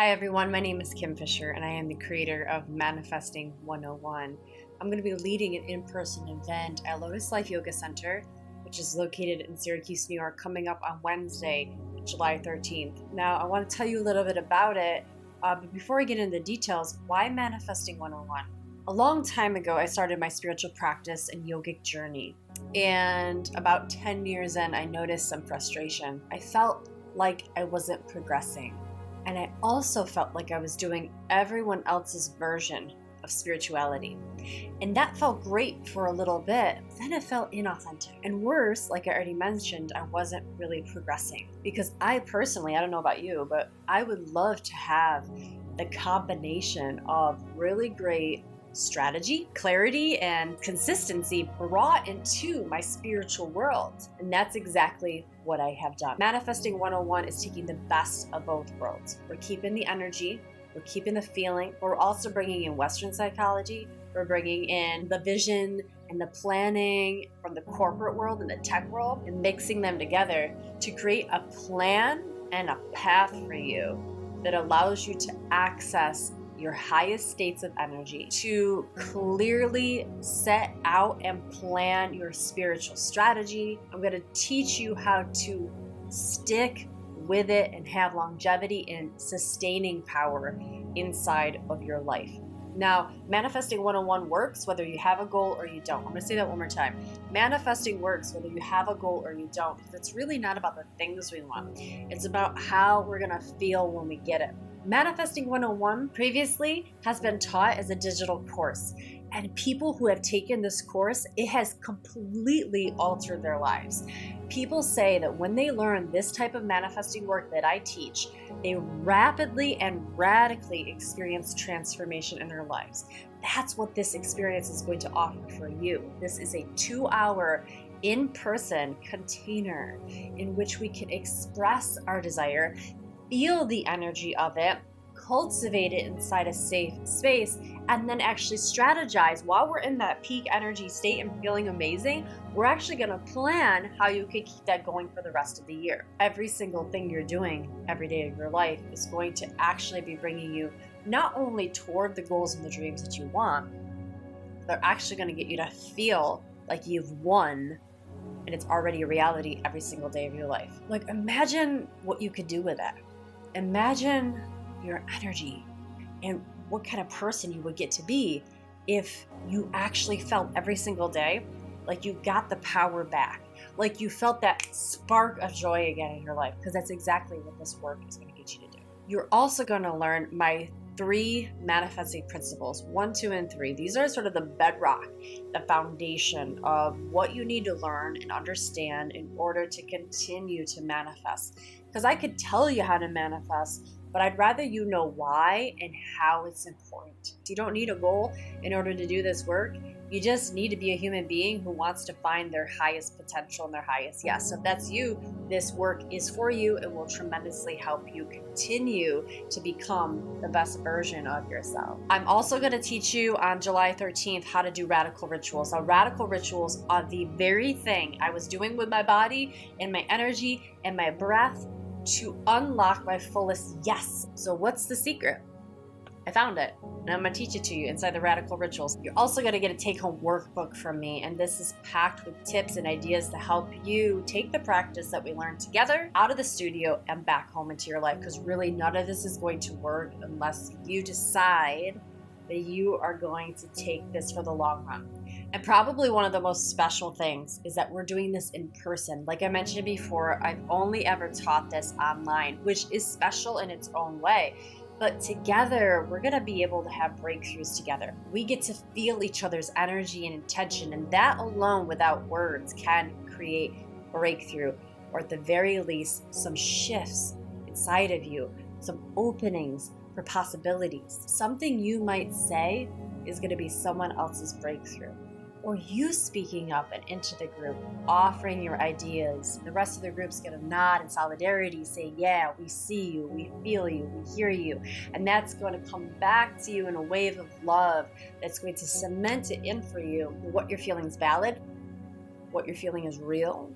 Hi everyone, my name is Kim Fisher and I am the creator of Manifesting 101. I'm going to be leading an in-person event at Lotus Life Yoga Center, which is located in Syracuse, New York, coming up on Wednesday, July 13th. Now, I want to tell you a little bit about it, but before I get into the details, why Manifesting 101? A long time ago, I started my spiritual practice and yogic journey, and about 10 years in, I noticed some frustration. I felt like I wasn't progressing. And I also felt like I was doing everyone else's version of spirituality. And that felt great for a little bit, then it felt inauthentic. And worse, like I already mentioned, I wasn't really progressing. Because I personally, I don't know about you, but I would love to have the combination of really great strategy, clarity, and consistency brought into my spiritual world. And that's exactly what I have done. Manifesting 101 is taking the best of both worlds. We're keeping the energy, we're keeping the feeling, but we're also bringing in Western psychology, we're bringing in the vision and the planning from the corporate world and the tech world, and mixing them together to create a plan and a path for you that allows you to access your highest states of energy, to clearly set out and plan your spiritual strategy. I'm going to teach you how to stick with it and have longevity and sustaining power inside of your life. Now, Manifesting 101 works whether you have a goal or you don't. I'm going to say that one more time. Manifesting works whether you have a goal or you don't, because it's really not about the things we want. It's about how we're going to feel when we get it. Manifesting 101 previously has been taught as a digital course, and people who have taken this course, it has completely altered their lives. People say that when they learn this type of manifesting work that I teach, they rapidly and radically experience transformation in their lives. That's what this experience is going to offer for you. This is a 2-hour in-person container in which we can express our desire, feel the energy of it, cultivate it inside a safe space, and then actually strategize while we're in that peak energy state and feeling amazing. We're actually going to plan how you can keep that going for the rest of the year. Every single thing you're doing every day of your life is going to actually be bringing you not only toward the goals and the dreams that you want, they're actually going to get you to feel like you've won and it's already a reality every single day of your life. Like, imagine what you could do with that. Imagine your energy and what kind of person you would get to be if you actually felt every single day like you got the power back, like you felt that spark of joy again in your life, because that's exactly what this work is going to get you to do. You're also going to learn my 3 manifesting principles, 1, 2, and 3. These are sort of the bedrock, the foundation of what you need to learn and understand in order to continue to manifest. Because I could tell you how to manifest, but I'd rather you know why and how it's important. You don't need a goal in order to do this work. You just need to be a human being who wants to find their highest potential and their highest yes. So if that's you, this work is for you and will tremendously help you continue to become the best version of yourself. I'm also going to teach you on July 13th how to do radical rituals. Now, radical rituals are the very thing I was doing with my body and my energy and my breath to unlock my fullest yes. So what's the secret? I found it, and I'm going to teach it to you inside the Radical Rituals. You're also going to get a take-home workbook from me, and this is packed with tips and ideas to help you take the practice that we learned together out of the studio and back home into your life, because really none of this is going to work unless you decide that you are going to take this for the long run. And probably one of the most special things is that we're doing this in person. Like I mentioned before, I've only ever taught this online, which is special in its own way. But together, we're going to be able to have breakthroughs together. We get to feel each other's energy and intention, and that alone, without words, can create breakthrough, or at the very least, some shifts inside of you, some openings for possibilities. Something you might say is going to be someone else's breakthrough. Or you speaking up and into the group, offering your ideas. The rest of the group's going to nod in solidarity, say, yeah, we see you, we feel you, we hear you. And that's going to come back to you in a wave of love that's going to cement it in for you. What you're feeling is valid, what you're feeling is real,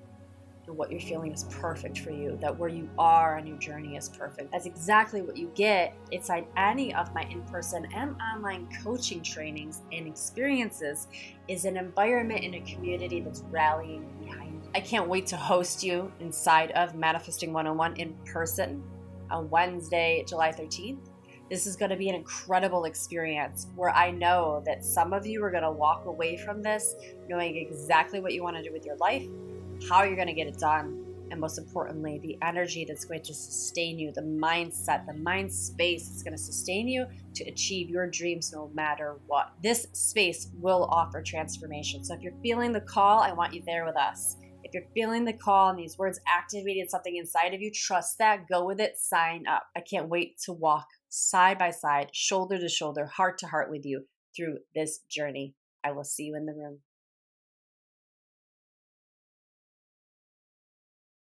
and what you're feeling is perfect for you, that where you are on your journey is perfect. That's exactly what you get inside any of my in-person and online coaching trainings and experiences, is an environment and a community that's rallying behind you. I can't wait to host you inside of Manifesting 101 in person on Wednesday, July 13th. This is going to be an incredible experience where I know that some of you are going to walk away from this knowing exactly what you want to do with your life, how you're going to get it done, and most importantly, the energy that's going to sustain you, the mindset, the mind space that's going to sustain you to achieve your dreams no matter what. This space will offer transformation. So if you're feeling the call, I want you there with us. If you're feeling the call and these words activated something inside of you, trust that, go with it, sign up. I can't wait to walk side by side, shoulder to shoulder, heart to heart with you through this journey. I will see you in the room.